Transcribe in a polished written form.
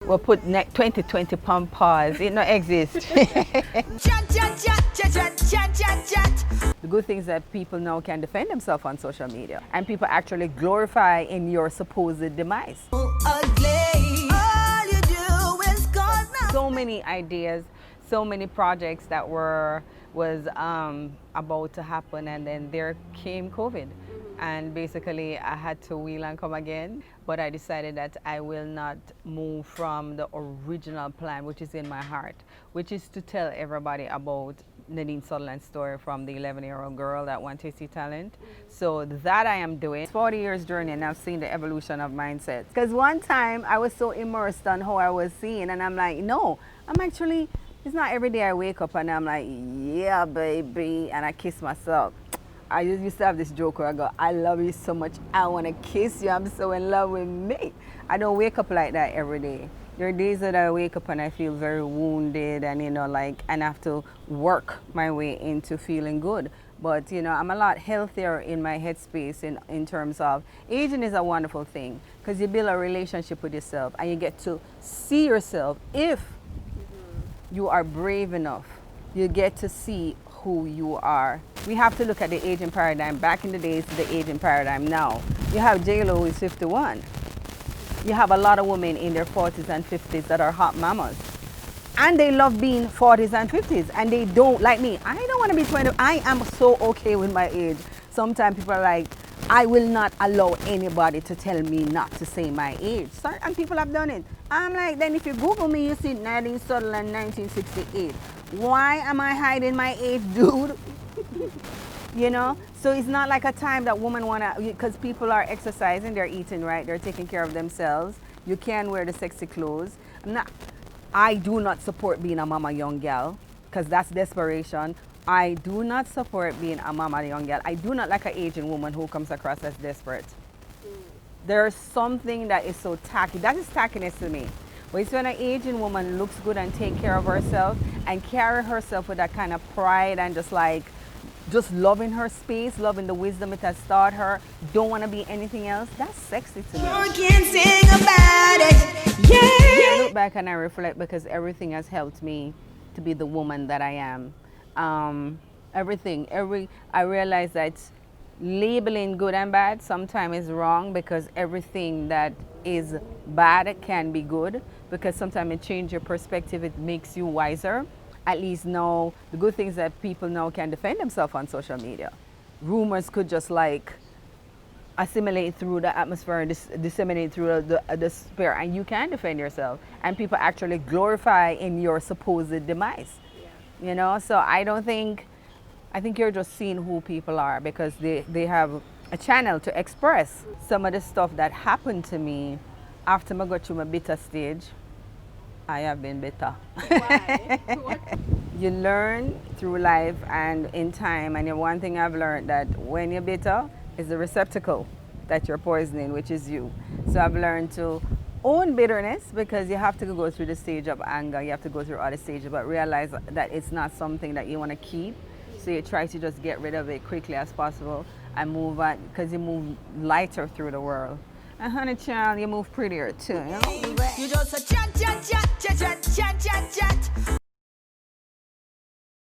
we'll put 2020 on pause. It not exist. The good things that people now can defend themselves on social media, and people actually glorify in your supposed demise. So many ideas, so many projects that was about to happen, and then there came COVID. And basically I had to wheel and come again, but I decided that I will not move from the original plan, which is in my heart, which is to tell everybody about Nadine Sutherland's story from the 11-year-old girl that wanted to see talent. So that I am doing. 40 years journey, and I've seen the evolution of mindset. Because one time I was so immersed on how I was seeing, and I'm like, no, it's not every day I wake up and I'm like, yeah, baby, and I kiss myself. I used to have this joke where I go, I love you so much, I want to kiss you, I'm so in love with me. I don't wake up like that every day. There are days that I wake up and I feel very wounded, and and I have to work my way into feeling good. But I'm a lot healthier in my headspace in terms of aging is a wonderful thing, because you build a relationship with yourself and you get to see yourself. If you are brave enough, you get to see who you are. We have to look at the aging paradigm back in the days to the aging paradigm now. You have J-Lo who is 51. You have a lot of women in their 40s and 50s that are hot mamas. And they love being 40s and 50s, and they don't, like me, I don't want to be 20. I am so okay with my age. Sometimes people are like, I will not allow anybody to tell me not to say my age. And people have done it. I'm like, then if you Google me, you see Nadine Sutherland 1968. Why am I hiding my age, dude? So it's not like a time that women want to, because people are exercising, they're eating right, they're taking care of themselves. You can wear the sexy clothes. I do not support being a mama young gal, because that's desperation. I do not support being a mama young gal. I do not like an Asian woman who comes across as desperate. There's something that is so tacky. That is tackiness to me. But it's when an Asian woman looks good and take care of herself and carry herself with that kind of pride and just loving her space, loving the wisdom it has taught her, don't want to be anything else. That's sexy to me. Can't sing about it. Yeah. I look back and I reflect, because everything has helped me to be the woman that I am. I realize that labeling good and bad sometimes is wrong, because everything that is bad can be good, because sometimes it changes your perspective, it makes you wiser. At least know the good things that people now can defend themselves on social media. Rumors could just assimilate through the atmosphere and disseminate through the sphere, and you can defend yourself, and people actually glorify in your supposed demise. So I think you're just seeing who people are, because they have a channel to express some of the stuff that happened to me after I got through my bitter stage. I have been bitter. Why? You learn through life and in time, and one thing I've learned, that when you're bitter is the receptacle that you're poisoning, which is you. So I've learned to own bitterness, because you have to go through the stage of anger, you have to go through other stages, but realize that it's not something that you want to keep. So you try to just get rid of it quickly as possible and move on, because you move lighter through the world. And honey child, you move prettier too, You just a chat, chat, chat, chat, chat, chat, chat, chat.